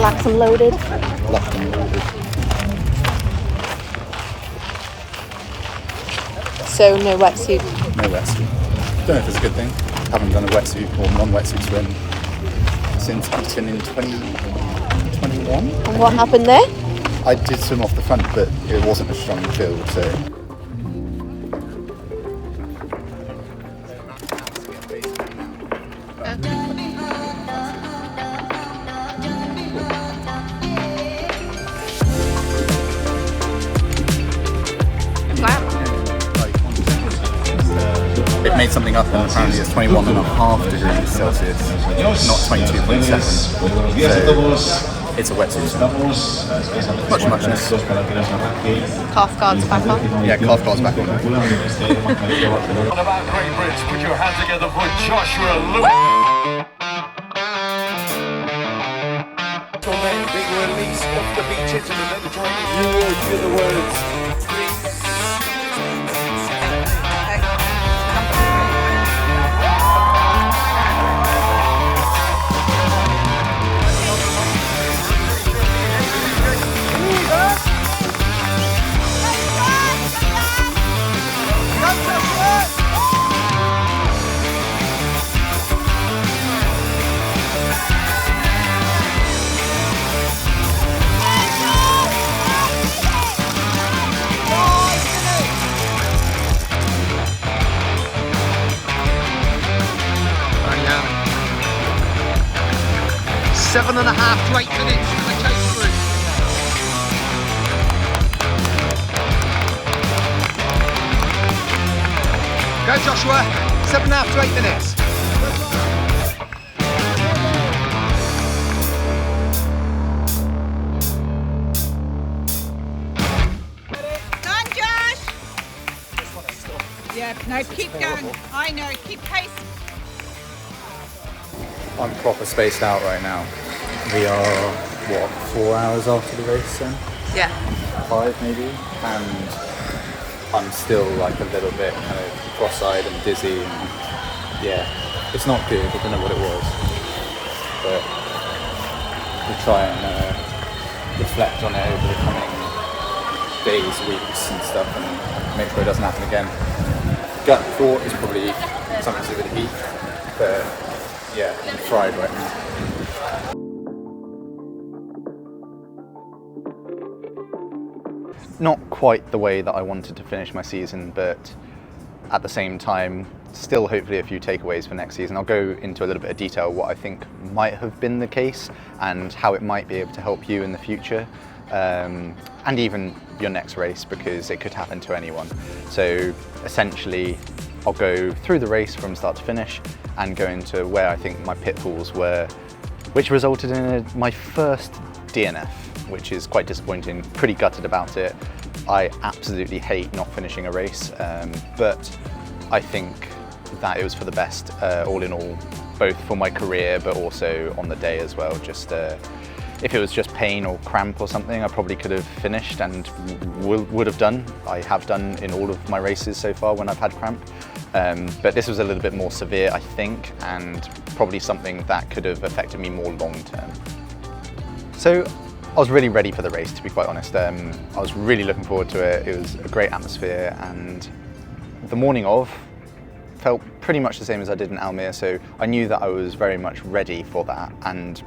Lax and loaded. Locked and loaded. So no wetsuit. No wetsuit. Don't know if it's a good thing. Haven't done a wetsuit or non-wetsuit swim since Eton in 2021. And what happened there? I did swim off the front, but it wasn't a strong field, so. They've made something up, and apparently it's 21.5 degrees Celsius, not 22.7. So it's a wetsuit. Muchness. Calf guards back on. Yeah, calf guards back on. On about Great Brits, put your hands together for Joshua Lewis. Big release off the beach into the Mediterranean. You will hear the words. Seven and a half to 8 minutes for the chase group. Go Joshua, 7.5 to 8 minutes. Come on, Josh! Yeah, no, keep going. I know, keep pace. I'm proper spaced out right now. We are, what, 4 hours after the race then? Yeah. 5 maybe? And I'm still like a little bit kind of cross-eyed and dizzy. And yeah, it's not good. I don't know what it was. But we'll try and reflect on it over the coming days, weeks and stuff, and make sure it doesn't happen again. Gut thought is probably something to do with the heat. But yeah, I'm fried right now. Not quite the way that I wanted to finish my season, but at the same time, still hopefully a few takeaways for next season. I'll go into a little bit of detail what I think might have been the case and how it might be able to help you in the future, and even your next race, because it could happen to anyone. So essentially, I'll go through the race from start to finish and go into where I think my pitfalls were, which resulted in my first DNF, which is quite disappointing, pretty gutted about it. I absolutely hate not finishing a race, but I think that it was for the best, all in all, both for my career, but also on the day as well. Just if it was just pain or cramp or something, I probably could have finished and would have done. I have done in all of my races so far when I've had cramp. But this was a little bit more severe, I think, and probably something that could have affected me more long term. So I was really ready for the race, to be quite honest. I was really looking forward to it. It was a great atmosphere, and the morning of felt pretty much the same as I did in Almere, so I knew that I was very much ready for that and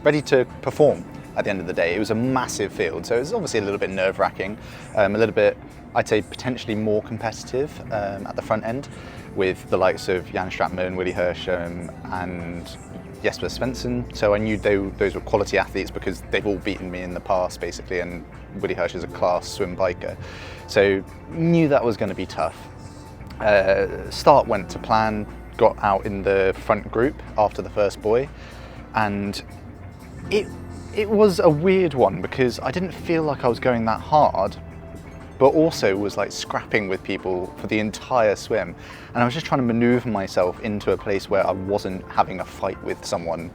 ready to perform at the end of the day. It was a massive field, so it was obviously a little bit nerve-wracking, a little bit, I'd say, potentially more competitive at the front end, with the likes of Jan Stratman, Willie Hersham and Jesper Svensson. So I knew those were quality athletes because they've all beaten me in the past, basically, and Willie Hersh is a class swim biker. So knew that was going to be tough. Start went to plan, got out in the front group after the first buoy, and it was a weird one because I didn't feel like I was going that hard, but also was like scrapping with people for the entire swim. And I was just trying to maneuver myself into a place where I wasn't having a fight with someone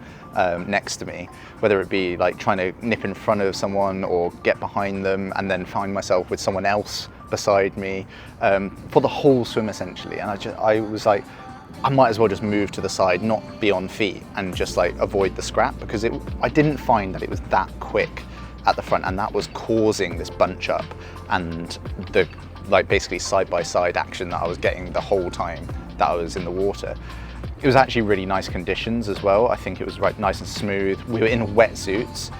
next to me, whether it be like trying to nip in front of someone or get behind them and then find myself with someone else beside me for the whole swim essentially. And I was like, I might as well just move to the side, not be on feet, and just like avoid the scrap, because I didn't find that it was that quick at the front, and that was causing this bunch up and the like basically side-by-side action that I was getting the whole time that I was in the water. It was actually really nice conditions as well. I think it was right, nice and smooth. We were in wetsuits,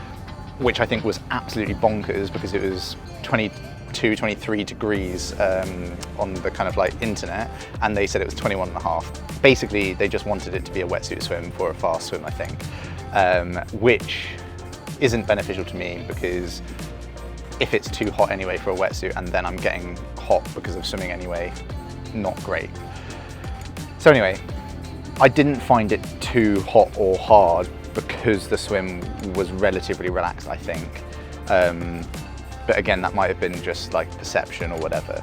which I think was absolutely bonkers because it was 22, 23 degrees on the kind of like internet, and they said it was 21 and a half. Basically, they just wanted it to be a wetsuit swim for a fast swim, I think, which isn't beneficial to me, because if it's too hot anyway for a wetsuit and then I'm getting hot because of swimming anyway, not great. So anyway, I didn't find it too hot or hard because the swim was relatively relaxed, I think. But again, that might have been just like perception or whatever.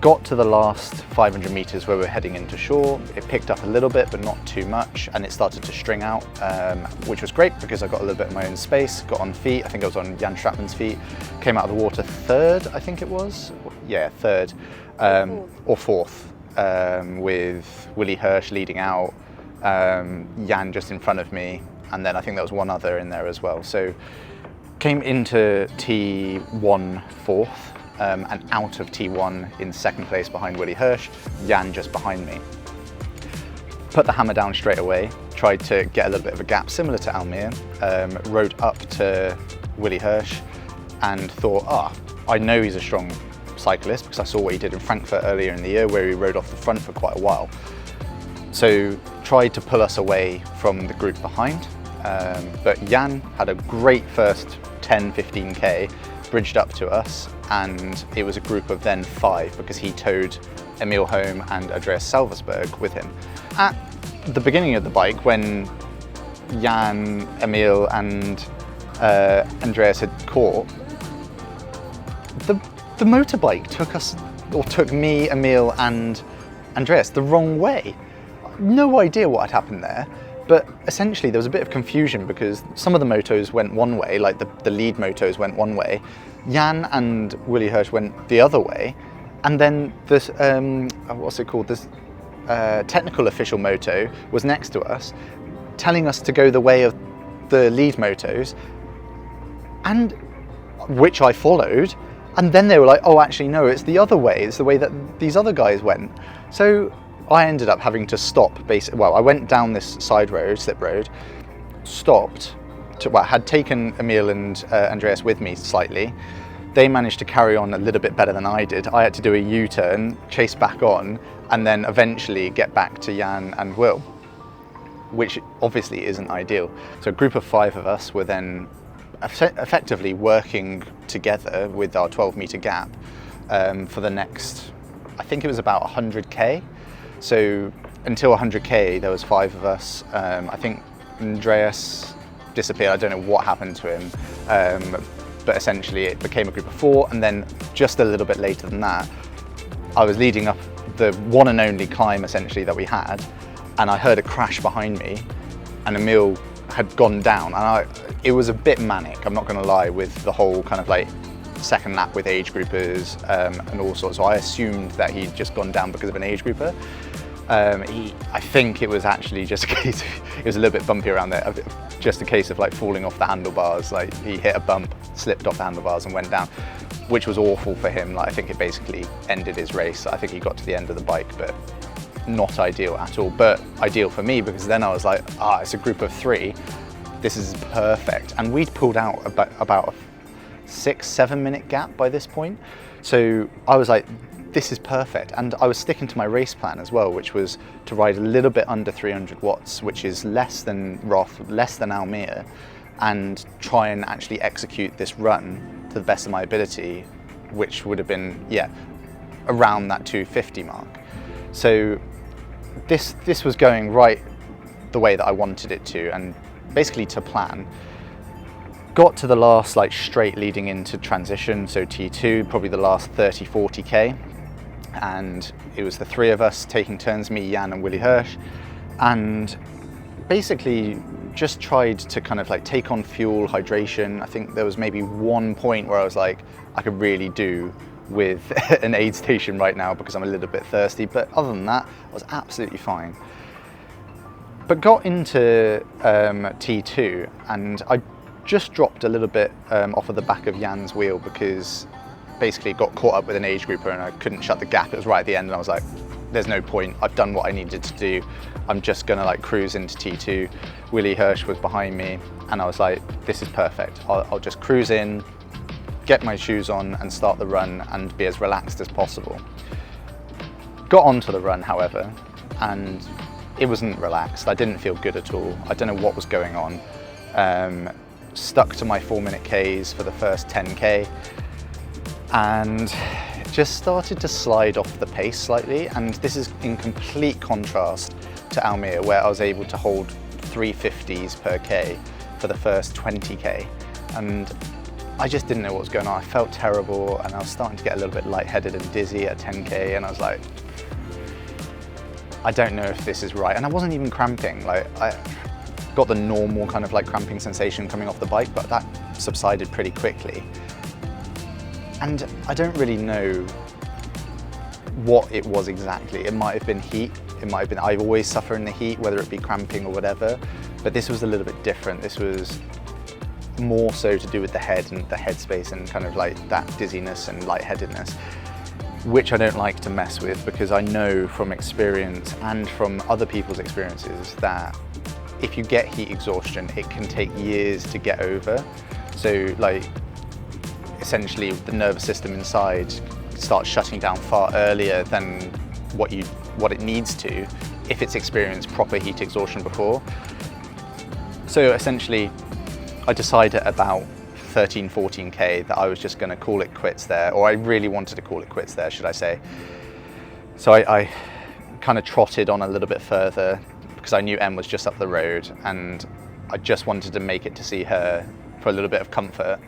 Got to the last 500 meters where we're heading into shore. It picked up a little bit, but not too much, and it started to string out, which was great because I got a little bit of my own space, got on feet. I think I was on Jan Strapman's feet. Came out of the water third, I think it was. Yeah, third, or fourth, with Willie Hirsch leading out, Jan just in front of me, and then I think there was one other in there as well. So came into T1 fourth, and out of T1 in second place behind Willie Hirsch, Jan just behind me. Put the hammer down straight away, tried to get a little bit of a gap similar to Almere, rode up to Willie Hirsch and thought, I know he's a strong cyclist because I saw what he did in Frankfurt earlier in the year where he rode off the front for quite a while. So tried to pull us away from the group behind, but Jan had a great first 10-15k, bridged up to us, and it was a group of then 5 because he towed Emil home and Andreas Salversberg with him. At the beginning of the bike, when Jan, Emil and Andreas had caught, the motorbike took me, Emil and Andreas the wrong way. No idea what had happened there, but essentially there was a bit of confusion because some of the motos went one way, like the lead motos went one way, Jan and Willie Hirsch went the other way, and then this, what's it called, this technical official moto was next to us, telling us to go the way of the lead motos, and which I followed, and then they were like, oh actually no, it's the other way, it's the way that these other guys went. So I ended up having to stop, I went down this side road, slip road, stopped, had taken Emil and Andreas with me slightly. They managed to carry on a little bit better than I did. I had to do a U-turn, chase back on, and then eventually get back to Jan and Will, which obviously isn't ideal. So a group of 5 of us were then effectively working together with our 12-meter gap for the next, I think it was about 100k. So until 100k, there was 5 of us. I think Andreas disappeared. I don't know what happened to him, but essentially it became a group of 4. And then just a little bit later than that, I was leading up the one and only climb essentially that we had, and I heard a crash behind me, and Emil had gone down, and it was a bit manic, I'm not going to lie, with the whole kind of like second lap with age groupers and all sorts. So I assumed that he'd just gone down because of an age grouper. I think it was actually just a case of, it was a little bit bumpy around there, just a case of like falling off the handlebars. Like he hit a bump, slipped off the handlebars and went down, which was awful for him. Like I think it basically ended his race. I think he got to the end of the bike, but not ideal at all. But ideal for me because then I was like, it's a group of 3. This is perfect. And we'd pulled out about a 6-7 minute gap by this point. So I was like, this is perfect. And I was sticking to my race plan as well, which was to ride a little bit under 300 watts, which is less than Roth, less than Almere, and try and actually execute this run to the best of my ability, which would have been, around that 250 mark. So this was going right the way that I wanted it to, and basically to plan. Got to the last like straight leading into transition, so T2, probably the last 30-40k, and it was the 3 of us taking turns, me, Jan and Willie Hirsch, and basically just tried to kind of like take on fuel, hydration. I think there was maybe one point where I was like, I could really do with an aid station right now because I'm a little bit thirsty, but other than that, I was absolutely fine. But got into T2 and I just dropped a little bit off of the back of Jan's wheel because basically got caught up with an age grouper and I couldn't shut the gap. It was right at the end and I was like, there's no point, I've done what I needed to do. I'm just gonna like cruise into T2. Willie Hirsch was behind me and I was like, this is perfect. I'll just cruise in, get my shoes on and start the run and be as relaxed as possible. Got onto the run, however, and it wasn't relaxed. I didn't feel good at all. I don't know what was going on. Stuck to my 4-minute Ks for the first 10K and just started to slide off the pace slightly. And this is in complete contrast to Almere, where I was able to hold 350s per K for the first 20K. And I just didn't know what was going on. I felt terrible and I was starting to get a little bit lightheaded and dizzy at 10K and I was like, I don't know if this is right. And I wasn't even cramping. Like, I got the normal kind of like cramping sensation coming off the bike, but that subsided pretty quickly. And I don't really know what it was exactly. It might have been heat. It might have been, I always suffer in the heat, whether it be cramping or whatever, but this was a little bit different. This was more so to do with the head and the headspace and kind of like that dizziness and lightheadedness, which I don't like to mess with because I know from experience and from other people's experiences that if you get heat exhaustion, it can take years to get over. So like essentially the nervous system inside starts shutting down far earlier than what it needs to if it's experienced proper heat exhaustion before. So essentially I decided at about 13, 14K that I was just going to call it quits there, or I really wanted to call it quits there, should I say. So I kind of trotted on a little bit further because I knew Em was just up the road and I just wanted to make it to see her for a little bit of comfort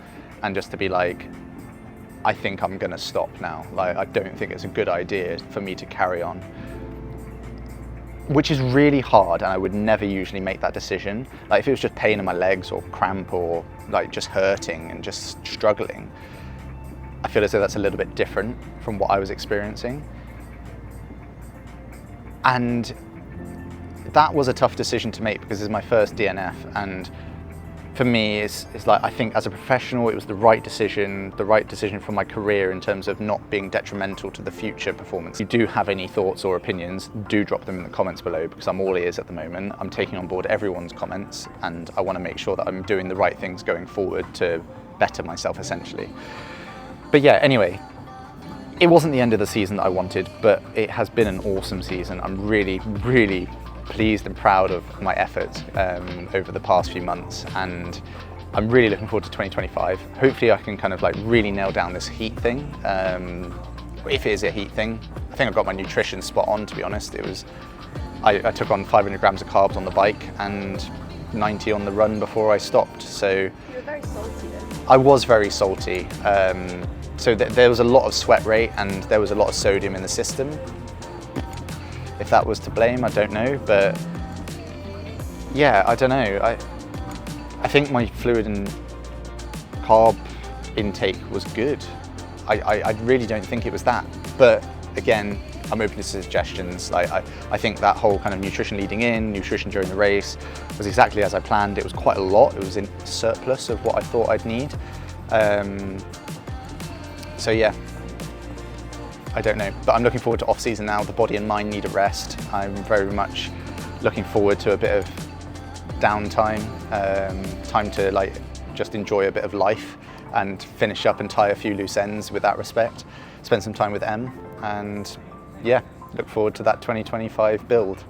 and just to be like, I think I'm going to stop now. Like, I don't think it's a good idea for me to carry on. Which is really hard and I would never usually make that decision. Like if it was just pain in my legs or cramp or like just hurting and just struggling, I feel as though that's a little bit different from what I was experiencing. And that was a tough decision to make because it's my first DNF, and for me it's like, I think as a professional it was the right decision for my career in terms of not being detrimental to the future performance. If you do have any thoughts or opinions, do drop them in the comments below because I'm all ears at the moment. I'm taking on board everyone's comments and I want to make sure that I'm doing the right things going forward to better myself essentially. But yeah, anyway, it wasn't the end of the season that I wanted, but it has been an awesome season. I'm really, really pleased and proud of my efforts over the past few months, and I'm really looking forward to 2025. Hopefully I can kind of like really nail down this heat thing, if it is a heat thing. I think I got my nutrition spot on, to be honest. It was, I took on 500 grams of carbs on the bike and 90 on the run before I stopped. So You were very salty then. I was very salty. So there was a lot of sweat rate and there was a lot of sodium in the system. If that was to blame, I don't know, but yeah, I don't know. I think my fluid and carb intake was good. I really don't think it was that, but again, I'm open to suggestions. Like I think that whole kind of nutrition leading in, nutrition during the race was exactly as I planned. It was quite a lot. It was in surplus of what I thought I'd need. So yeah, I don't know, but I'm looking forward to off season now. The body and mind need a rest. I'm very much looking forward to a bit of downtime, time to like just enjoy a bit of life and finish up and tie a few loose ends with that respect. Spend some time with Em, and yeah, look forward to that 2025 build.